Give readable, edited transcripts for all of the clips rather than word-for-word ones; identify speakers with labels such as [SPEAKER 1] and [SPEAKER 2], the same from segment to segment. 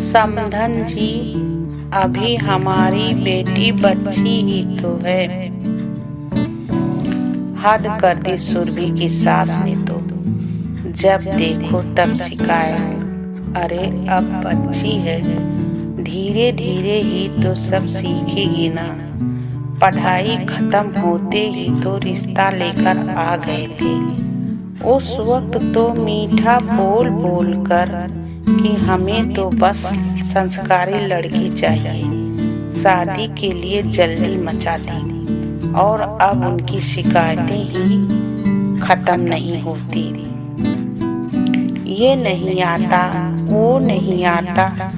[SPEAKER 1] समधन जी, अभी हमारी बेटी बच्ची ही तो है। हद कर दी सुरभि की सास ने तो, जब देखो तब शिकायत। अरे अब बच्ची है, धीरे धीरे ही तो सब सीखेगी ना। पढ़ाई खत्म होते ही तो रिश्ता लेकर आ गए थे। उस वक्त तो मीठा बोल बोल कर कि हमें तो बस संस्कारी लड़की चाहिए, शादी के लिए जल्दी मचा दी। और अब उनकी शिकायतें ही खत्म नहीं होती। ये नहीं आता, वो नहीं आता,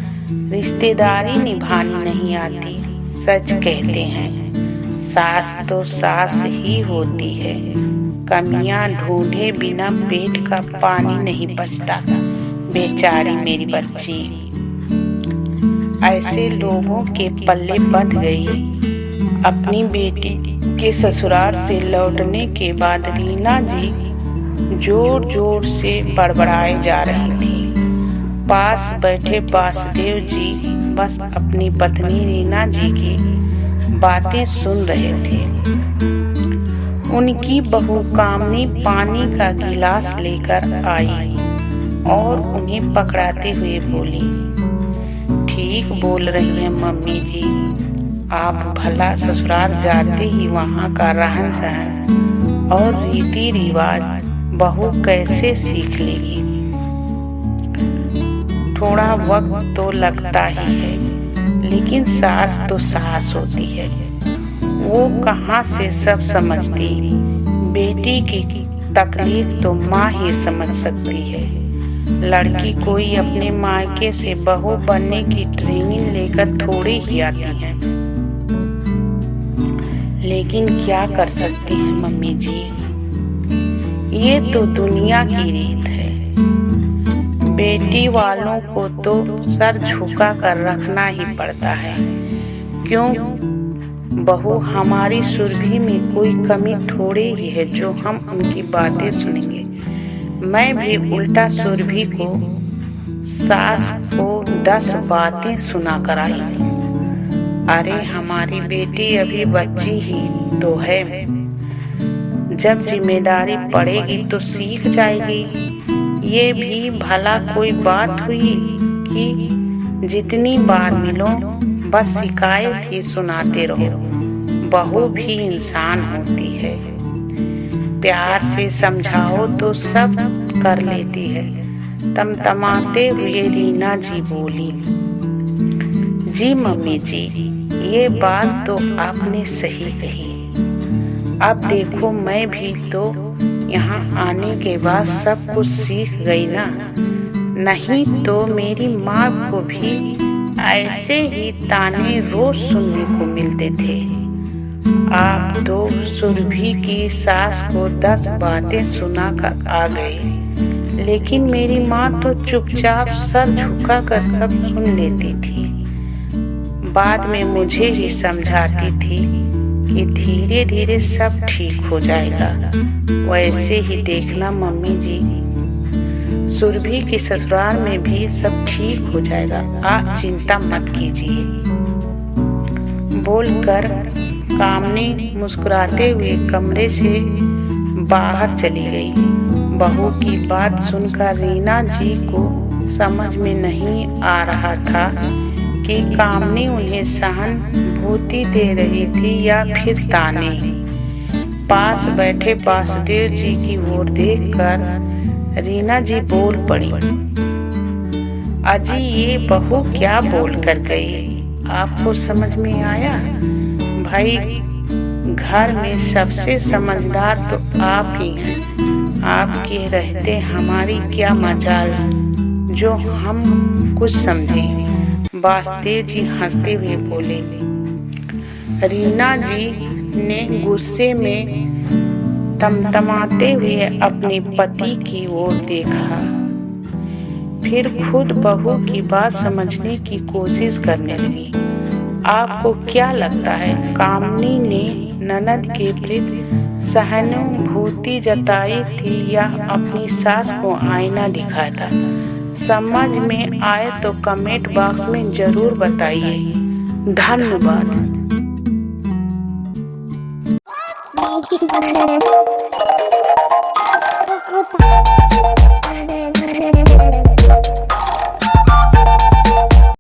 [SPEAKER 1] रिश्तेदारी निभानी नहीं आती। सच कहते हैं सास तो सास ही होती है, कमियां ढूंढे बिना पेट का पानी नहीं बचता। बेचारी मेरी बच्ची ऐसे लोगों के पल्ले बंध गई। अपनी बेटी के ससुराल से लौटने के बाद रीना जी जोर जोर से बड़बड़ाए जा रही थी। पास बैठे वासुदेव जी बस अपनी पत्नी रीना जी की बातें सुन रहे थे। उनकी बहू कामनी पानी का गिलास लेकर आई और उन्हें पकड़ाते हुए बोली, ठीक बोल रही हैं मम्मी जी, आप भला ससुराल जाते ही वहाँ का रहन सहन और रीति रिवाज बहू कैसे सीख लेगी। थोड़ा वक्त तो लगता ही है, लेकिन सास तो सास होती है, वो कहाँ से सब समझती। बेटी की तकलीफ तो माँ ही समझ सकती है। लड़की कोई अपने मायके से बहू बनने की ट्रेनिंग लेकर थोड़ी ही आती है, लेकिन क्या कर सकती हैं मम्मी जी, ये तो दुनिया की रीत है। बेटी वालों को तो सर झुका कर रखना ही पड़ता है। क्यों, बहू हमारी सुरभि में कोई कमी थोड़ी ही है जो हम उनकी बातें सुनेंगे। मैं भी उल्टा सुरभि को सास को 10 बातें सुना कर आई हूँ। अरे हमारी बेटी अभी बच्ची ही तो है, जब जिम्मेदारी पड़ेगी तो सीख जाएगी। ये भी भला कोई बात हुई कि जितनी बार मिलो बस शिकायत ही सुनाते रहो। बहू भी इंसान होती है, प्यार से समझाओ तो सब कर लेती है। तमतमाते हुए रीना जी बोली, जी मम्मी जी, ये बात तो आपने सही कही। अब देखो मैं भी तो यहाँ आने के बाद सब कुछ सीख गई ना। नहीं तो मेरी माँ को भी ऐसे ही ताने रोज सुनने को मिलते थे। आप तो सुरभि की सास को 10 बातें सुना कर आ गए, लेकिन मेरी माँ तो चुपचाप सर झुका कर सब सुन लेती थी। बाद में मुझे ही समझाती थी कि धीरे धीरे सब ठीक हो जाएगा। वैसे ही देखना मम्मी जी, सुरभि के ससुराल में भी सब ठीक हो जाएगा, आप चिंता मत कीजिए। बोलकर कामनी मुस्कुराते हुए कमरे से बाहर चली गई। बहू की बात सुनकर रीना जी को समझ में नहीं आ रहा था कि कामनी उन्हें सहानुभूति दे रही थी या फिर ताने। पास बैठे वासुदेव जी की ओर देखकर रीना जी बोल पड़ी, अजी ये बहू क्या बोल कर गई, आपको समझ में आया? भाई घर में सबसे समझदार तो आप ही हैं, आपके रहते हमारी क्या मजाल जो हम कुछ समझे। वासुदेव जी हंसते हुए बोले। रीना जी ने गुस्से में तमतमाते हुए अपने पति की ओर देखा, फिर खुद बहू की बात समझने की कोशिश करने लगी। आपको क्या लगता है कामनी ने ननद के प्रति सहानुभूति जताई थी या अपनी सास को आईना दिखाया था? समझ में आए तो कमेंट बॉक्स में जरूर बताइए। धन्यवाद।